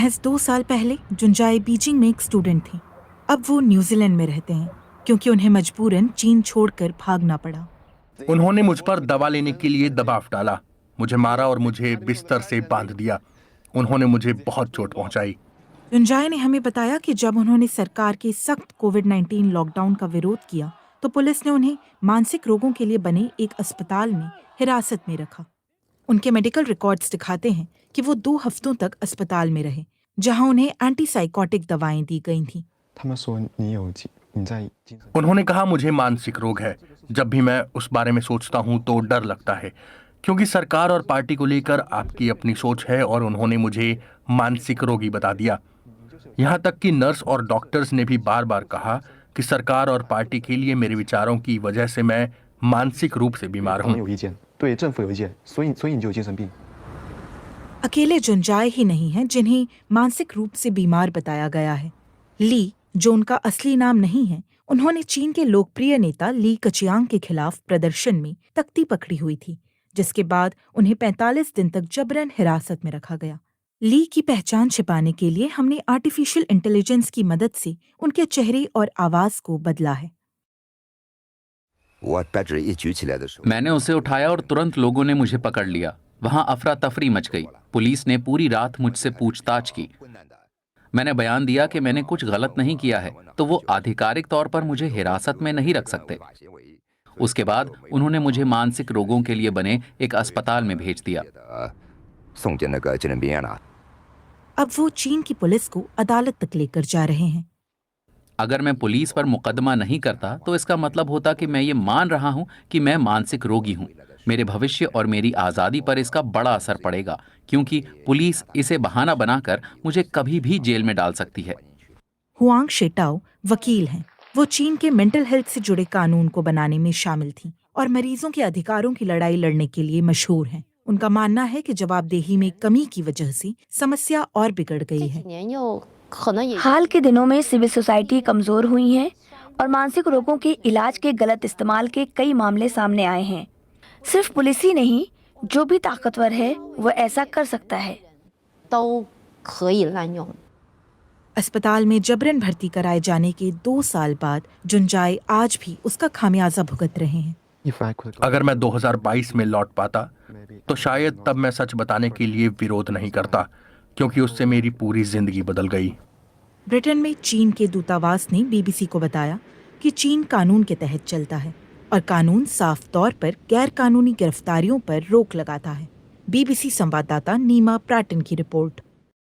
महज 2 साल पहले जुंजाई बीजिंग में एक स्टूडेंट थी। अब वो न्यूजीलैंड में रहते हैं क्योंकि उन्हें मजबूरन चीन छोड़कर भागना पड़ा। उन्होंने मुझ पर दवा लेने के लिए दबाव डाला, मुझे मारा और मुझे बिस्तर से बांध दिया। उन्होंने मुझे बहुत चोट पहुंचाई। जुंजाई ने हमें बताया कि जब उन्होंने सरकार के सख्त कोविड-19 लॉकडाउन का विरोध किया तो पुलिस ने उन्हें मानसिक रोगों के लिए बने एक अस्पताल में हिरासत में रखा। उनके मेडिकल रिकॉर्ड्स दिखाते हैं कि वो 2 हफ्तों तक अस्पताल में रहे, जहां उन्हें एंटीसाइकोटिक दवाएं दी गई थीं। उन्होंने कहा मुझे मानसिक रोग है। जब भी मैं उस बारे में सोचता हूं तो डर लगता है, क्योंकि सरकार और पार्टी को लेकर आपकी अपनी सोच है और उन्होंने मुझे मानसिक रोगी बता दिया। यहाँ तक कि नर्स और डॉक्टर्स ने भी बार बार कहा कि सरकार और पार्टी के लिए मेरे विचारों की वजह से मैं मानसिक रूप से बीमार हूँ। अकेले जुंजाई ही नहीं हैं जिन्हें मानसिक रूप से बीमार बताया गया है। ली, जो उनका असली नाम नहीं है, उन्होंने चीन के लोकप्रिय नेता ली कचियांग के खिलाफ प्रदर्शन में तख्ती पकड़ी हुई थी, जिसके बाद उन्हें 45 दिन तक जबरन हिरासत में रखा गया। ली की पहचान छिपाने के लिए हमने आर्टिफिशियल इंटेलिजेंस की मदद से उनके चेहरे और आवाज को बदला है। मैंने उसे उठाया और तुरंत लोगों ने मुझे पकड़ लिया। वहां अफरा तफरी मच गई। पुलिस ने पूरी रात मुझसे पूछताछ की। मैंने बयान दिया कि मैंने कुछ गलत नहीं किया है, तो वो आधिकारिक तौर पर मुझे हिरासत में नहीं रख सकते। उसके बाद उन्होंने मुझे मानसिक रोगों के लिए बने एक अस्पताल में भेज दिया। अब वो चीन की पुलिस को अदालत तक लेकर जा रहे हैं। अगर मैं पुलिस पर मुकदमा नहीं करता तो इसका मतलब होता कि मैं ये मान रहा हूँ कि मैं मानसिक रोगी हूँ। मेरे भविष्य और मेरी आज़ादी पर इसका बड़ा असर पड़ेगा, क्योंकि पुलिस इसे बहाना बनाकर मुझे कभी भी जेल में डाल सकती है। हुआंग शेटाओ वकील हैं। वो चीन के मेंटल हेल्थ से जुड़े कानून को बनाने में शामिल थीं और मरीजों के अधिकारों की लड़ाई लड़ने के लिए मशहूर हैं। उनका मानना है कि जवाबदेही में कमी की वजह से समस्या और बिगड़ गई है। हाल के दिनों में सिविल सोसाइटी कमजोर हुई है और मानसिक रोगों के इलाज के गलत इस्तेमाल के कई मामले सामने आए हैं। सिर्फ पुलिस ही नहीं, जो भी ताकतवर है वो ऐसा कर सकता है। अस्पताल में जबरन भर्ती कराए जाने के 2 साल बाद जुंजाई आज भी उसका खामियाजा भुगत रहे हैं। अगर मैं 2022 में लौट पाता तो शायद तब मैं सच बताने के लिए विरोध नहीं करता, क्योंकि उससे मेरी पूरी जिंदगी बदल गई। ब्रिटेन में चीन के दूतावास ने बीबीसी को बताया कि चीन कानून के तहत चलता है और कानून साफ तौर पर गैर कानूनी गिरफ्तारियों पर रोक लगाता है। बीबीसी संवाददाता नीमा प्राटन की रिपोर्ट।